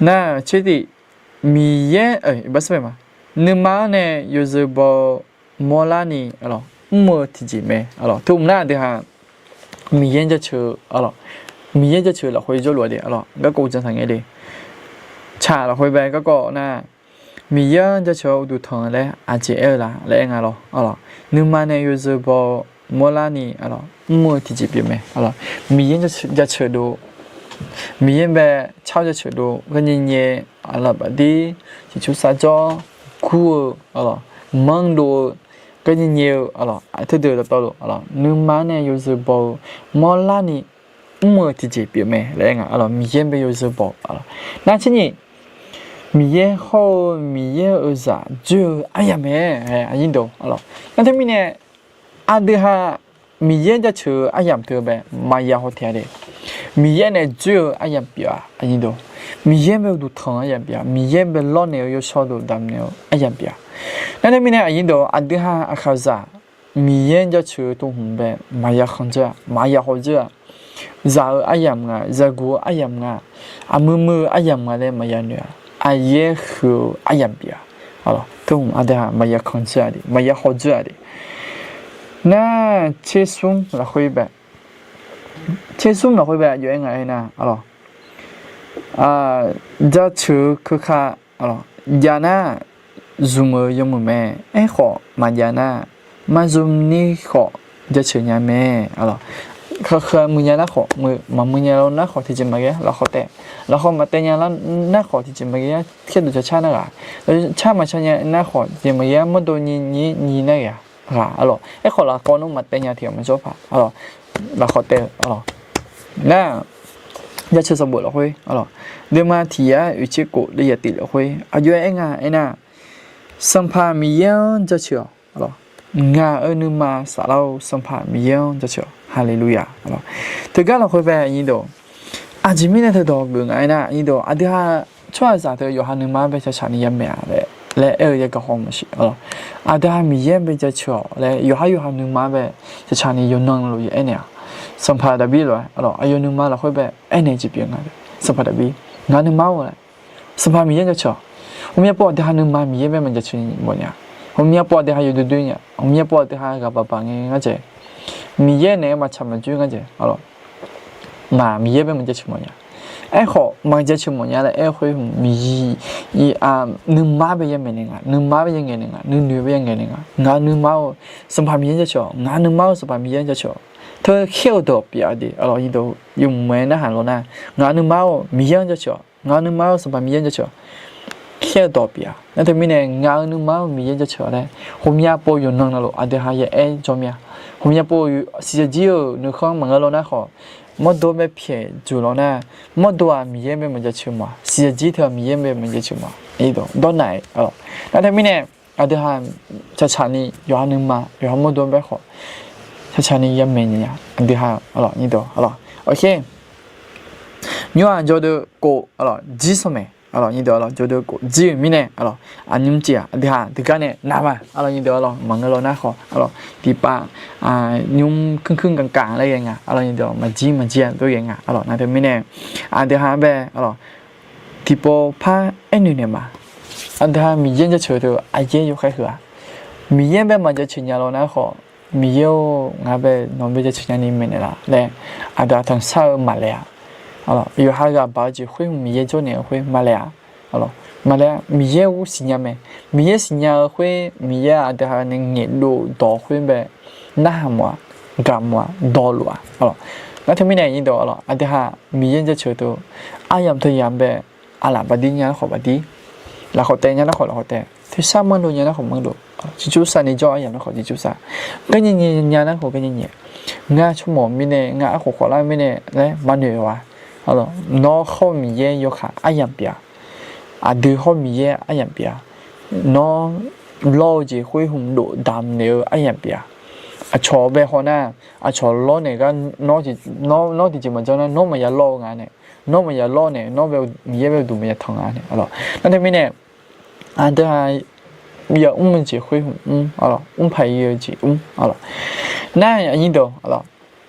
น่ะเช่ดิมีเยอะบัสเปมานึกมาเนี่ยยูซูบอมอลานี่อะไรเมื่อที่จีไหมอะไรทุกน่ะเดี๋ยวมีเยอะจะเชื่ออะไรมีเยอะจะเชื่อเราคุยจะรวยเดี๋ยวอะไรก็กูจะทำไงดีชาเราคุยไปก็น่ะมีเยอะจะเชื่อดูทางเลยอาจจะล่ะแล้วไงล่ะอะไรนึกมาเนี่ยยูซูบอมอลานี่อะไรเมื่อที่จีบไหมอะไรมีเยอะจะเชื่อดูมีเยอะแบบชาวจะเชื่อดูก็ยังเยอะอะไรแบบนี้ที่ชุดสาวคู่อะไรมังดูก็ยังเยอะอะไรที่เดือดต่อดูอะไรนึกมาเนี่ยยูซูบอมอลานี่เมื่อที่จีบไหมแล้วไงอะไรมีเยอะแบบยูซูบออะไรนั่นเช่นนี้มีเยอะเขามีเยอะจะจูอะไรไหมอันนี้ดูอะไรนั่นที่มีเนี่ยอันเดียมีเยอะจะเชื่ออะไรเธอแบบมายาหัวเทียร์มีเยอะเนี่ยจูอะไรเปียอันนี้ดูมีเยอะแบบดูทางอะไรเปียมีเยอะแบบล้อเนี่ยอยู่ชอบดูดำเนี่ยอะไรเปียนั่นที่มีเนี่ยอันนี้ดูอันเดียเขาจะมีเยอะจะเชื่อตัวหุ่นแบบมายาขันเจ้ามายาหัวเจ้าจะอะไรงาจะกูอะไรงามืออะไรงาเลยมายาเนี่ยอาเยคืออะไรเปียอะไรตัวหุ่นอันเดียมายาขันเจ้าดิมายาหัวเจ้าดิน่าเชื่อสุ่มเราคุยแบบเชื่อสุ่มเราคุยแบบอยู่ยังไงนะอะไรจะเชื่อคือข้าอะไรยาน่าซูมยังมือแม่ขอมายาน่ามาซูมนี่ขอจะเชื่อยาแม่อะไรคือมือยาน่าขอมือยาเราน่าขอที่จะมาเกะเราขอแต่เราขอมาแต่ยาเราน่าขอที่จะมาเกะแค่ดูจะชาหน้าละแล้วชามาชาเนี่ยน่าขอจะมาเกะมันโดนนี่น่าเกะalorsขอละก่อนมาแต่งยาเถียงมันชอบป่ะalorsละขอแต่alorsน่าจะเชื่อสมบูรณ์แล้วคุยalorsเดี๋ยวมาที่อยู่ที่กูเรียติแล้วคุยอายุเองน่ะสัมภาระมีเยอะจะเชื่อalorsงานึกมาสาวสัมภาระมีเยอะจะเชื่อฮาเลลูยาalorsถึงก็เราคุยไปอย่างนี้ดูอาจจะไม่ได้ถึงดอกเงินน่ะอย่างนี้ดูอาจจะช่วยจากเธออยู่หันนึกมาไปจะชานี่ยังไม่อะไรและ也个好么事了，但มีเยอะไปจะเชื่อและอยู่หนึ่งมาแบบจะชานี่ยนนั่งเลยเนี่ยสัมภาระบีเลยอยู่หนึ่งมาแล้วค่อยแบบเนี่ยจะเปลี่ยนกันสัมภาระบีงานหนึ่งมาเลยสัมภาระมีเยอะจะเชื่อผมอยากบอกที่หนึ่งมามีเยอะแบบมันจะเชื่อบ่เนี่ยผมอยากบอกที่อยู่ด้วยเนี่ยผมอยากบอกที่กับป้าเงี้ยงั้นเจมีเยอะเนี่ยมาทำมันจุ้งงั้นเจมามีเยอะแบบมันจะเชื่อบ่เนี่ยขอมันจะชั่วโมงนี้แหละคุยมีนึกมาไปยังไงเนี่ยนึกมาไปยังไงเนี่ยนึกไปยังไงเนี่ยงานนึกมาสัมภาระมีเยอะจะเชื่องานนึกมาสัมภาระมีเยอะจะเชื่อเธอเขี้ยวตัวเปียดิอีโดอยู่เหมือนหันแล้วนะงานนึกมามีเยอะจะเชื่องานนึกมาสัมภาระมีเยอะจะเชื่อเขี้ยวตัวเปียนั่นแต่ไม่เนี่ยงานนึกมามีเยอะจะเชื่อเลยผมอยากปอยู่นั่งนั่นหรอเดี๋ยวหายจอมยาผมอยากปอยู่สิ่งที่นึกข้างมันก็แล้วนะขอมดตัวไม่เพียจุลนะมดตัวมีเยอะไม่มันจะชื่อมาเสียจีเธอมีเยอะไม่มันจะชื่อมาตอนไหนแล้วถ้าไม่เนี่ยเดี๋ยวจะชานี่ย้อนนึงมาย้อนมดตัวไปขอจะชานี่ยังไม่เนี่ยเดี๋ยวโอเค你按照的过几十枚你得就得过几米呢你们记这个呢哪怕你得忙个那好第八你们坑干了样你得嘛几都样那对米呢这下呗第八怕你呢嘛这下米烟就抽头也有开喝米烟呗嘛就吃年了那好มีเยอะงาเบน้องเบจะชิญานี่เมนละและอาดาทั้งสาวมาเลยalors yo haga baji hui mi ye jo ne hui malaya alors malaya mi ye u sinya me mi ye sinya hui mi ye ada ha ne nge lo do hui be na mo ga mo do lo alors na themi ne yin do alors ada ha mi ye je chu to ayam to yam be ala ba di nya kho ba di la kho te nya na kho la kho te thi sa mon lo nya na kho mon lo chi chu sa ni jo ayam na kho chi chu sa ka nyi nyi nya na kho ka nyi nyi nga chu mo mi ne nga kho kho la mi ne le ma ne wa alors no ho mi ye yo kha ayam pia a de ho mi ye ayam pia no lo ji hui hum do dam ne ayam pia a cho be ho na a cho lo ne ga no di ji ma jo na no ma ya lo nga ne no ma ya lo ne no be mi ye be du me ya thong nga ne alors na de mi ne a de ya ji hui hum alors pai ye ji alors na yin do alors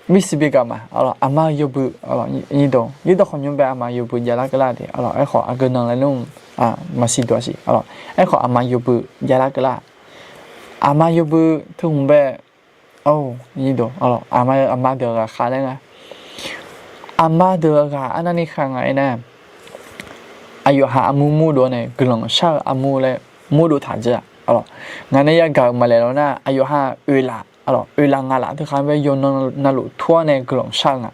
Miss Bigama, alors ama yobu, alors yido khonyum be ama yobu yala kala de, alors e kho agenang la num masih do si, alors e kho ama yobu yala kala, ama yobu thum be, oh yido, alors ama de ga kha nga, ama de ga anani kha nga ina, ayo ha amu do ne glong sha amu le mu do tha ja, alors ngane ya ga ma le lo na ayo ha uila alors ulang ngala tu kan be yon nalu tua ne glong sang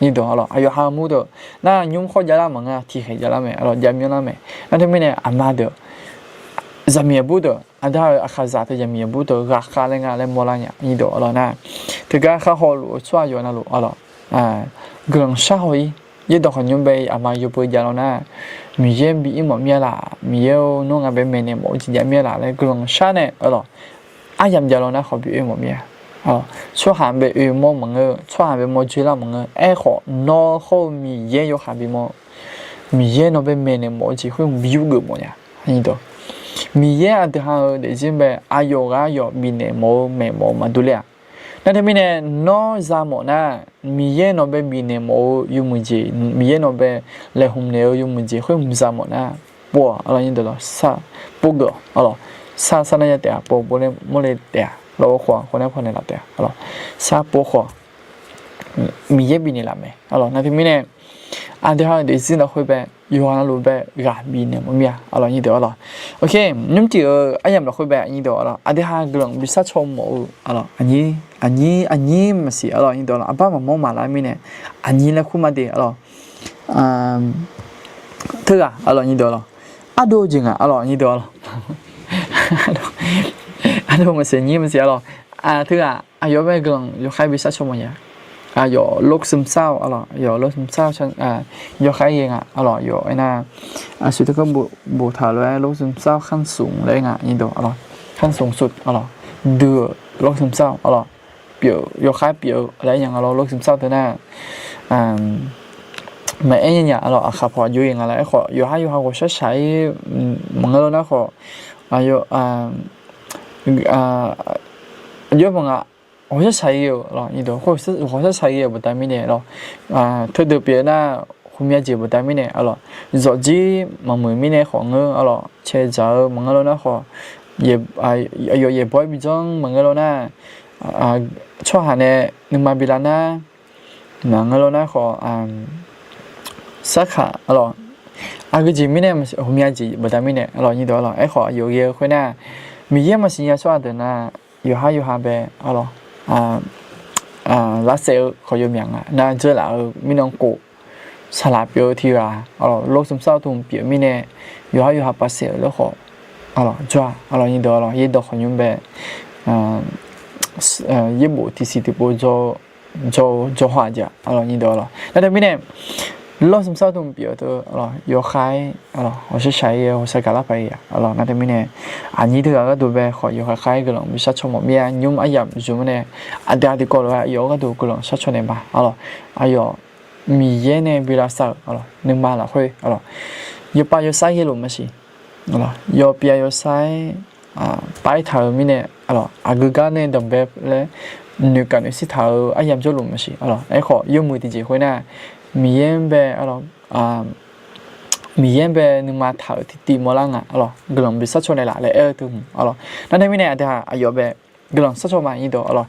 ni do alors ayo ha mu do na nyum kho jala manga thi khe jala me alors jam yona me na de me ne ama do zamia bu do ada akhaza te jamia bu do ga kha le nga le mola nya ni do alors na te ga kha ho lu chwa yo na lu alors glong sha hoi ye do khonyum be ama yo bu jalo na mi yem bi mo mia la mi yo no nga be me ne mo ji jam la le glong sha ne alors ayam jalo na kho bi mo mia chua han be mo mong chua han be mo ji la mong e kho no kho mi ye yo ha bi mo mi ye no be me ne mo ji hui bi yu ge mo ya ni do mi ye a de ha de jin be ayo ga yo mi ne mo me mo ma du le na de mi ne no za mo na mi ye no be mi ne mo yu mu ji mi ye no be le hum ne yu mu ji hui mu za mo na bo ala ni de lo sa bo ge alors sa na ya de bo le mo le de lo kho ne la de alors sa bo kho mi ye bi ni la me alors na de mi ne a de ha de zin la hui be yo na lu be ga bi ne mo mia alors ni de alors ok nhum ti ayam la hui be ni de alors a de ha glong bi sa chom mo alors ani ma si alors ni de alors aba ma mo ma la mi ne ani la khu ma de alors thứ alors ni de alors ado jing alors ni de alors ado ma se ni ma si alors thứ ayo be glong yo khai bi sa chom mo ya yo lốc sum sao alors yo lốc sum sao chân yo khai yên alors yo ina suy thức bộ thảo loại lốc sum sao khăn sủng lấy nhìn đồ alors khăn sủng sụt alors đưa lốc sum sao alors biểu yo khai biểu lấy những alors lốc sum sao thế nào mà em nhà alors khắp họ yêu yên là họ yo hay yo họ sẽ sai mọi người nó họ yo yo mọi 我是才有了，你都或是我是才有不带面的了，特别那后面就不带面的了，手机忙没面的行个了，车走忙个了那行，也不会比较忙个了那，出行呢，你买别人那，忙个了那行啥卡了，个前面呢后面就不带面的了，你都了，行有嘢会那，米嘢嘛是要说的那，有下呗，了。lá sẹo khỏi dùng miệng na chơi là mình đang cố xả lạp biểu thì lúc sống sau thùng biểu mình nè yo ha bắt sẹo lúc họ cho như đó là đó khỏi dùng bè bộ thì xịt bộ cho hoa giờ như đó là nên mình nè lúc sống sau thùng biểu tôi yo khai họ sẽ xài họ sẽ cả lá phải nên mình nè như thế cái đồ bè khỏi yo khai cái lòng bị sát cho một miếng nhưng mà giờ dùng nè ada thì có là yo cái đồ cái lòng sát cho này mà yo mi ye nè bị là sao nhưng mà là thôi yo bao yo sai cái lòng mà gì yo bây yo sai bài thảo mình nè cái này đồng bè là nếu cái này sẽ thảo giờ cho lòng mà gì khỏi yo mùi thì chỉ thôi nè mi em be mi em be nhưng mà thảo thì tìm mò lăng glong bị sát cho này lại tuนั่นได้ไม่แน่แต่อายุแบบ 그런 사초만이도 알아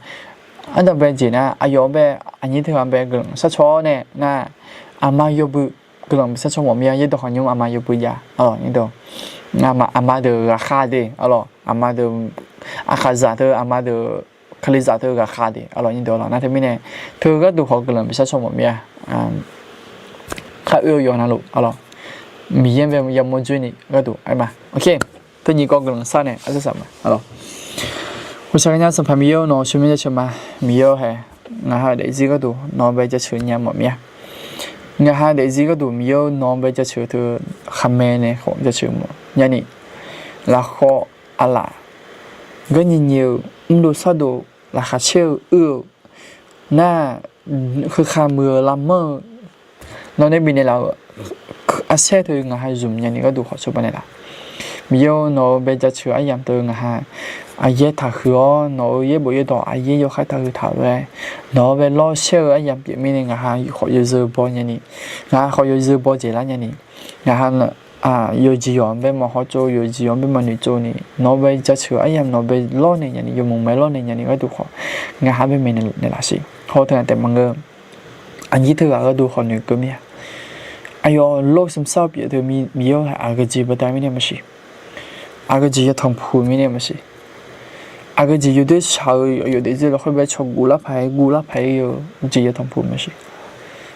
안다 벤지나 아요베 아니트만 그런 사초네 나 아마요부 그런 사초 뭐미야 얘도 하냐 아마요부야 이도 아마드 아카데 알아 아마드 아카자드 아마드 칼리자드가 카데 알아 이도라 나테미네 그거도 그런 사초 뭐미야 카으요나로 알아 미연베 야모주니 그도 아마 오케이 또 이거 그런 사네 아저씨마 알아 我想人家是朋友呢，顺便就嘛，没有还，我还得这个多，那边就吃年么面，我还得这个多没有，那边就吃的还没呢，好就吃么，伢呢，然后阿拉，个人有，都啥都，然后吃那คือขามือลำเมอเราได้บินในเราอาเซ่เธอไงให้จุ่มอย่างนี้ก็ดูขอชมไปเลยล่ะมีโยโนเบจะเชื่อไอ้ยามเธอไงฮะไอ้เย่ถ้าคือโนเย่บ่ยต่อไอ้เย่ยกให้ถ้าคือถาวเลยโนเบล้อเชื่อไอ้ยามเปลี่ยนมีเนี่ยไงฮะขอยูเซอร์บอลอย่างนี้ไงขอยูเซอร์บอลเจริญอย่างนี้ไงฮะยูจียอนเป็นมหาโจยูจียอนเป็นมนุษย์โจนี่โนเบจะเชื่อไอ้ยามโนเบล้อเนี่ยอย่างนี้ยูมงไม่ล้อเนี่ยอย่างนี้ก็ดูขอไงฮะเป็นมีเนี่ยละสิเขาเท่านั้นแต่มังเกออันนี้เธอก็ดูขอหนึ่งก็มีไอ้ยอโลกซึมเศร้าเปลี่ยนเธอมีเยอะให้อากาจีบได้ไม่เนี่ยมั้ยอากาจีจะทำพูดไม่เนี่ยมั้ยอากาจีอยู่ด้วยชาวอยู่ด้วยเราค่อยไปชกกูละไผ่อยู่จีจะทำพูดมั้ย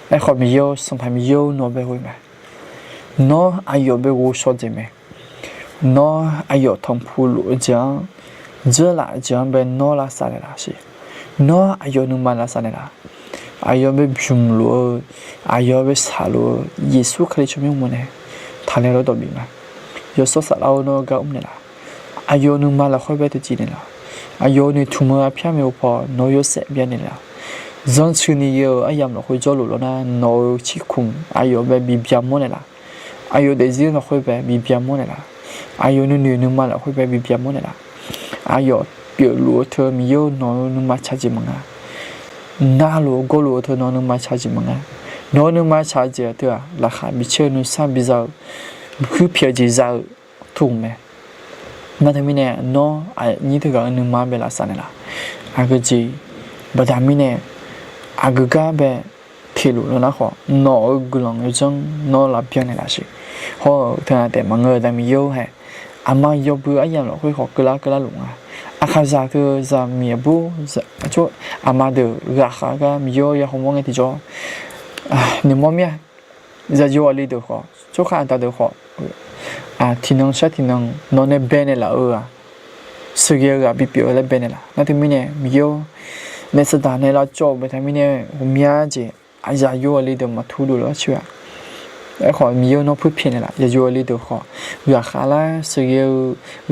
ไอ้คนมีเยอะสัมผัสมีเยอะโนเบหุยมั้ยโนอายุเบกูชดเจมั้ยโนอายุทำพูดรู้จังเจอละจังเป็นโนละสาระสิโนอายุนึงมาละสาระอายุเบจุ่มรู้อายุเบสารู้เยซูคริสต์ไม่มุ่งเนี่ยทะเลเราตัวบีมั้ยยศสัตว์เราโนก็อุ้มเนี่ยละอายุนึงมาละค่อยไปตัวจีเนี่ยละอายุนี่ทุ่มอาพิามพอโนยศเสียเบียเนี่ยละจนชื่อนี้เยอะอายามเราค่อยจอลุแล้วนะโนชิคุงอายุแบบบีบยามโมเนี่ยละอายุเดี๋ยวเราค่อยไปบีบยามโมเนี่ยละอายุนึงมาละค่อยไปบีบยามโมเนี่ยละอายุเปียรู้เธอมีเยอะโนนึงมาชาจิมังอ่ะน่ารู้ก็รู้เธอโนนึงมาชาจิมังอ่ะโนนึงมาชาจิเธอราคาบิเชนึงสามบิซาคือเพียจีจะถูกไหมนั่นทำไมเนี่ยน้อไอ้นี่ถือว่าหนึ่งมาเบลาสันละอากาจีบัดนี้เนี่ยอากาศแบบที่รู้แล้วนะขอน้อกลางอยู่จังน้อลับยังเนี่ยละสิเพราะเธอแต่มังเงยแต่มีเยอะแฮะอามาเยอะเบื่อไอ้ยังเราค่อยขอกระลงอ่ะอาคาจากคือจะมีบุจะช่วยอามาเดือรักก็มีเยอะยังคงมองไงที่จ่อหนึ่งมั่วเมียจะอยู่อะไรเดือขอช่วยข้าอันตาเดือขอที่น้องใช้ที่น้องนอนในเบนละสื่อกับบิบอะไรเบนละนั่นที่มีเนี่ยมีเยอะในสถานในเราจบไปทำมีเนี่ยผมอยากจะอาจจะอยู่อะไรเดือมาทุดูแล้วช่วยไอ้ขอมีเยอะน้องพูดเพี้ยนละจะอยู่อะไรเดือขออยากอะไรสื่อ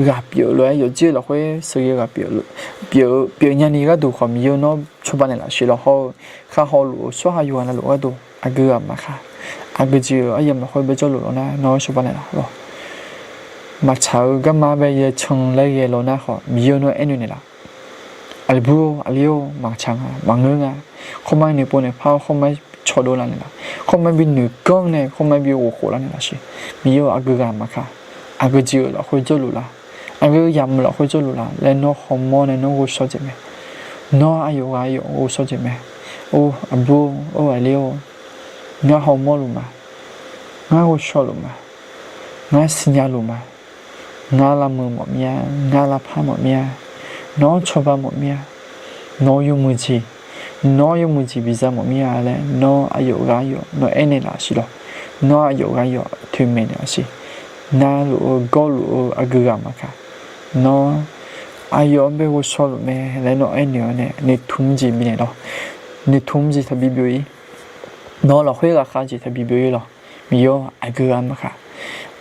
กับบิบเลยอยู่จีเราค่อยสื่อกับบิบอย่างนี้ก็ดูขอมีเยอะน้องชอบอะไรละสิเราเขาข้าเขาหลุดช่วยหาอยู่อะไรหลุดก็ดูอาเกลือมาค่ะอาเกลือไอ้ยังเราค่อยไปเจอหลุดแล้วนะน้องชอบอะไรละหรอมาเช้าก็มาไปเยชงเลยเยโลนะขอมีเยอะน้อยเอ็นอยู่นี่ละอัลบูอัลโยมาช่างมาเงื้อเขาไม่เนี่ยปนเนี่ยพ่อเขาไม่ชอดูแล้วนี่ละเขาไม่บินหนึ่งก้องเนี่ยเขาไม่บินโอ้โหแล้วนี่ละสิมีเยอะอาเกลือมาค่ะอาเกลือเราค่อยเจอหลุดละอาเกลือยำเราค่อยเจอหลุดละแล้วน้องเขาโม่เนี่ยน้องกูชอบเจ็บไหมน้องอายุกูชอบเจ็บไหมโอ้อัลบูโอ้อัลโยน้องเขาโม่หลุดมาน้องกูชอบหลุดมาน้องสัญญาหลุดมางาละมือหมดเมียงาละผ้าหมดเมียน้องชอบหมดเมียน้องยมือจีบิซาหมดเมียอะไรน้องอายุกันอยู่น้องเอ็นนี่ละสิหรอน้องอายุกันอยู่ทุ่มเมนี่ละสิน่ารู้ก็รู้อากูกันมาค่ะน้องอายุเบลชอบเมียแล้วน้องเอ็นเนี่ยนี่ทุ่มจีมีเนี่ยหรอนี่ทุ่มจีทบีบีน้องเราคุยกับเขาจีทบีบีหรอมีอยู่อากูกันมาค่ะ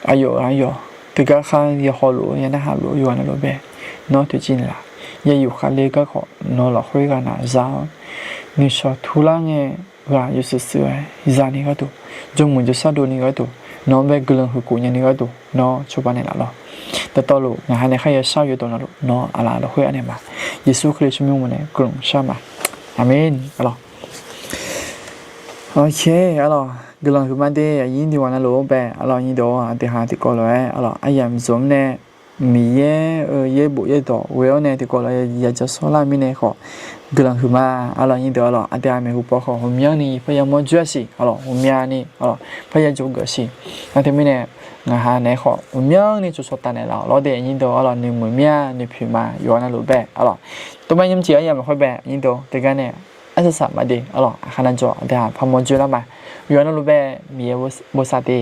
อายุกันอยู่ตัวก็ข้าอยากรู้อยากได้หารู้อยู่อันนั้นรู้เบ้น้องตัวจริงละอยากอยู่ข้าเล็กก็ขอน้องเราคุยกันนะจ้านี่ชอบทุลังเงี้ยว่าอยู่สื่อๆจ้านี่ก็ตัวจงเหมือนจะสะดุดนี่ก็ตัวน้องเบกลังหุกุยันนี่ก็ตัวน้องชอบอันนี้ละหรอแต่ตอนรู้งานในข้าอยากชอบอยู่ตรงนั้นรู้น้องอะไรเราคุยอันนี้มาเยซูคริสต์มีมันเนี่ยกลุ่มชอบมาอาเมนอะไรโอเคอะไรกำลังคือมันเดียยินดีวันนั้นรู้ไปอะไรนี่ดูอ่ะที่หาที่ก็เลยอะไรไอ้ยามสมเนี่ย มีเย่เย่บุเย่ต่อเวลเนี่ยที่ก็เลยอยากจะสอนมีเนี่ยขอกำลังคือมาอะไรนี่เดี๋ยวอันเดียวไม่รู้ปะขอผมยังนี่พยายามมั่วจ้สิอะไรผมยังนี่พยายามจุกสิอันที่มีเนี่ยงาหาเนี่ยขอผมยังนี่จุดสตาร์เนี่ยเราเดี๋ยวนี่เดี๋ยวนี่มือเมียนี่ผิวมาอยู่นั่นรู้แบบตัวมันยังเจียยังไม่ค่อยแบบนี่เดี๋ยวแต่กันเนี่ยอันที่สามมาดีขนาดจ่อเดี๋ยวพอมั่วจ้แล้วมาอยู่นั่นรู้แบบมีบุษาดี